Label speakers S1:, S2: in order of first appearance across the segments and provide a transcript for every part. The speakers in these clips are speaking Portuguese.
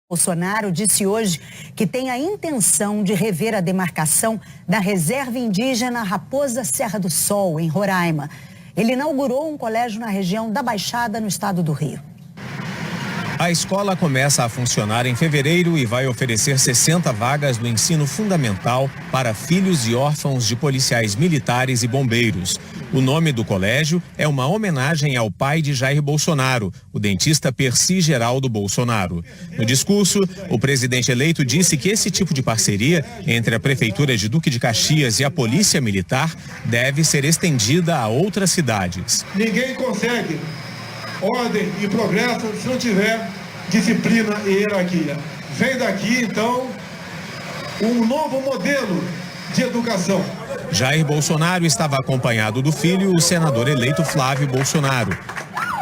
S1: Bolsonaro disse hoje que tem a intenção de rever a demarcação da reserva indígena Raposa Serra do Sol, em Roraima. Ele inaugurou um colégio na região da Baixada, no estado do Rio.
S2: A escola começa a funcionar em fevereiro e vai oferecer 60 vagas no ensino fundamental para filhos e órfãos de policiais militares e bombeiros. O nome do colégio é uma homenagem ao pai de Jair Bolsonaro, o dentista Percy Geraldo Bolsonaro. No discurso, o presidente eleito disse que esse tipo de parceria entre a Prefeitura de Duque de Caxias e a Polícia Militar deve ser estendida a outras cidades.
S3: Ninguém consegue ordem e progresso se não tiver disciplina e hierarquia. Vem daqui, então, um novo modelo de educação.
S2: Jair Bolsonaro estava acompanhado do filho, o senador eleito Flávio Bolsonaro.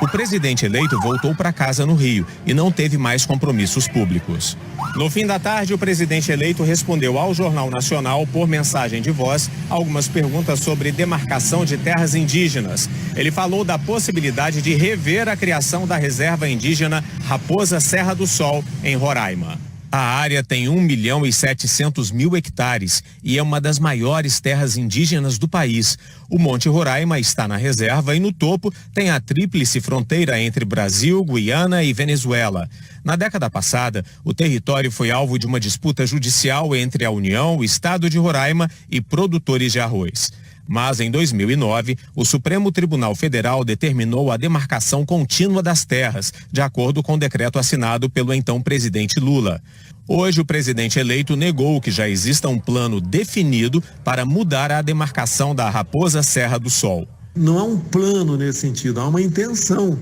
S2: O presidente eleito voltou para casa no Rio e não teve mais compromissos públicos. No fim da tarde, o presidente eleito respondeu ao Jornal Nacional, por mensagem de voz, algumas perguntas sobre demarcação de terras indígenas. Ele falou da possibilidade de rever a criação da reserva indígena Raposa Serra do Sol, em Roraima. A área tem 1.700.000 hectares e é uma das maiores terras indígenas do país. O Monte Roraima está na reserva e no topo tem a tríplice fronteira entre Brasil, Guiana e Venezuela. Na década passada, o território foi alvo de uma disputa judicial entre a União, o Estado de Roraima e produtores de arroz. Mas, em 2009, o Supremo Tribunal Federal determinou a demarcação contínua das terras, de acordo com o decreto assinado pelo então presidente Lula. Hoje, o presidente eleito negou que já exista um plano definido para mudar a demarcação da Raposa Serra do Sol.
S4: Não há um plano nesse sentido, há uma intenção.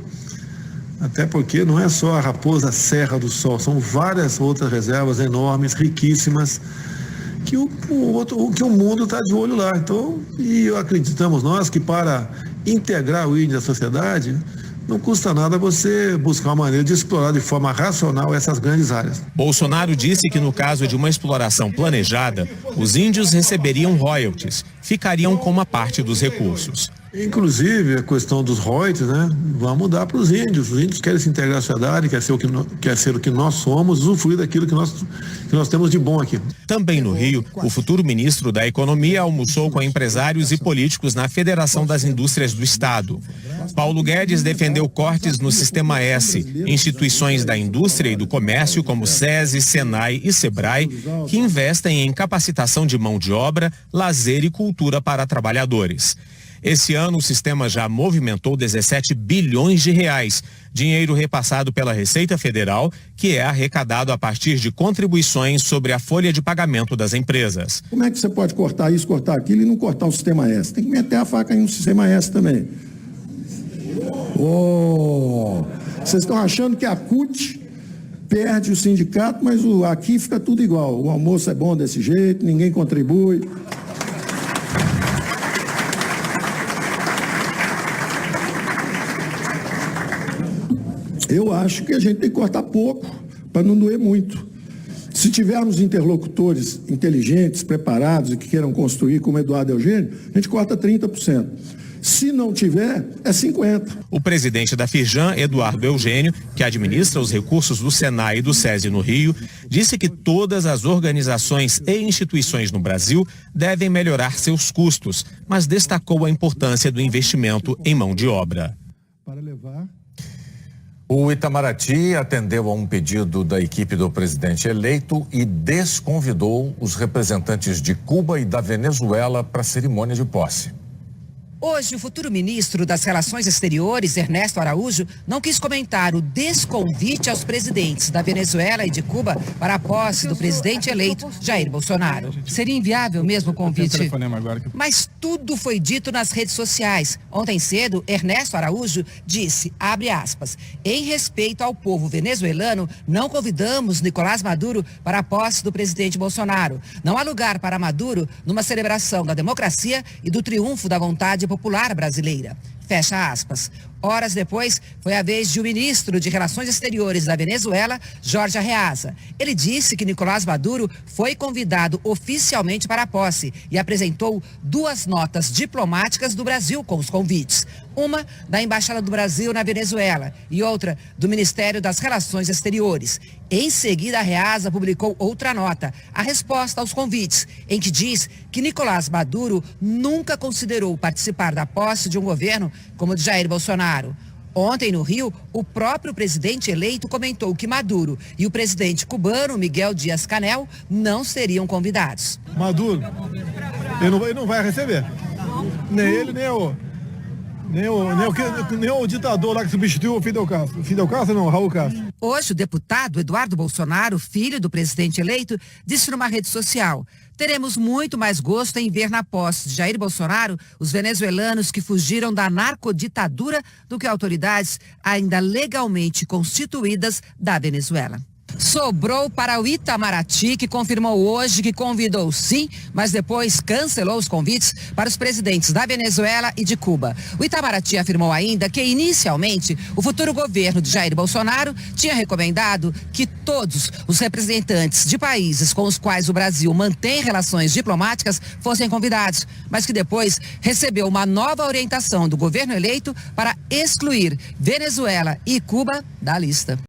S4: Até porque não é só a Raposa Serra do Sol, são várias outras reservas enormes, riquíssimas, que o mundo está de olho lá. Então, e acreditamos nós que para integrar o índio à sociedade, não custa nada você buscar uma maneira de explorar de forma racional essas grandes áreas.
S2: Bolsonaro disse que no caso de uma exploração planejada, os índios receberiam royalties, ficariam com uma parte dos recursos.
S4: Inclusive, a questão dos royalties, vai mudar para os índios. Os índios querem se integrar à sociedade, quer ser o que nós somos, usufruir daquilo que nós temos de bom aqui.
S2: Também no Rio, o futuro ministro da Economia almoçou com empresários e políticos na Federação das Indústrias do Estado. Paulo Guedes defendeu cortes no Sistema S, instituições da indústria e do comércio como SESI, Senai e Sebrae, que investem em capacitação de mão de obra, lazer e cultura para trabalhadores. Esse ano, o sistema já movimentou 17 bilhões de reais, dinheiro repassado pela Receita Federal, que é arrecadado a partir de contribuições sobre a folha de pagamento das empresas.
S5: Como é que você pode cortar isso, cortar aquilo e não cortar o Sistema S? Tem que meter a faca aí no Sistema S também. Vocês estão achando que a CUT perde o sindicato, mas aqui fica tudo igual. O almoço é bom desse jeito, ninguém contribui. Eu acho que a gente tem que cortar pouco, para não doer muito. Se tivermos interlocutores inteligentes, preparados e que queiram construir, como Eduardo Eugênio, a gente corta 30%. Se não tiver, é 50%.
S2: O presidente da Firjan, Eduardo Eugênio, que administra os recursos do Senai e do SESI no Rio, disse que todas as organizações e instituições no Brasil devem melhorar seus custos, mas destacou a importância do investimento em mão de obra.
S6: O Itamaraty atendeu a um pedido da equipe do presidente eleito e desconvidou os representantes de Cuba e da Venezuela para a cerimônia de posse.
S7: Hoje, o futuro ministro das Relações Exteriores, Ernesto Araújo, não quis comentar o desconvite aos presidentes da Venezuela e de Cuba para a posse do presidente eleito, Jair Bolsonaro. Seria inviável mesmo o convite? Mas tudo foi dito nas redes sociais. Ontem cedo, Ernesto Araújo disse, abre aspas, em respeito ao povo venezuelano, não convidamos Nicolás Maduro para a posse do presidente Bolsonaro. Não há lugar para Maduro numa celebração da democracia e do triunfo da vontade popular brasileira. Fecha aspas. Horas depois, foi a vez de o ministro de Relações Exteriores da Venezuela, Jorge Arreaza. Ele disse que Nicolás Maduro foi convidado oficialmente para a posse e apresentou 2 notas diplomáticas do Brasil com os convites. Uma da Embaixada do Brasil na Venezuela e outra do Ministério das Relações Exteriores. Em seguida, a Reasa publicou outra nota, a resposta aos convites, em que diz que Nicolás Maduro nunca considerou participar da posse de um governo como o de Jair Bolsonaro. Ontem, no Rio, o próprio presidente eleito comentou que Maduro e o presidente cubano, Miguel Díaz-Canel, não seriam convidados.
S8: Maduro, ele não vai receber. Nem ele, nem o ditador lá que substituiu o Fidel Castro. Fidel Castro não, Raul Castro.
S7: Hoje, o deputado Eduardo Bolsonaro, filho do presidente eleito, disse numa rede social: teremos muito mais gosto em ver na posse de Jair Bolsonaro os venezuelanos que fugiram da narcoditadura do que autoridades ainda legalmente constituídas da Venezuela. Sobrou para o Itamaraty, que confirmou hoje que convidou sim, mas depois cancelou os convites para os presidentes da Venezuela e de Cuba. O Itamaraty afirmou ainda que, inicialmente, o futuro governo de Jair Bolsonaro tinha recomendado que todos os representantes de países com os quais o Brasil mantém relações diplomáticas fossem convidados, mas que depois recebeu uma nova orientação do governo eleito para excluir Venezuela e Cuba da lista.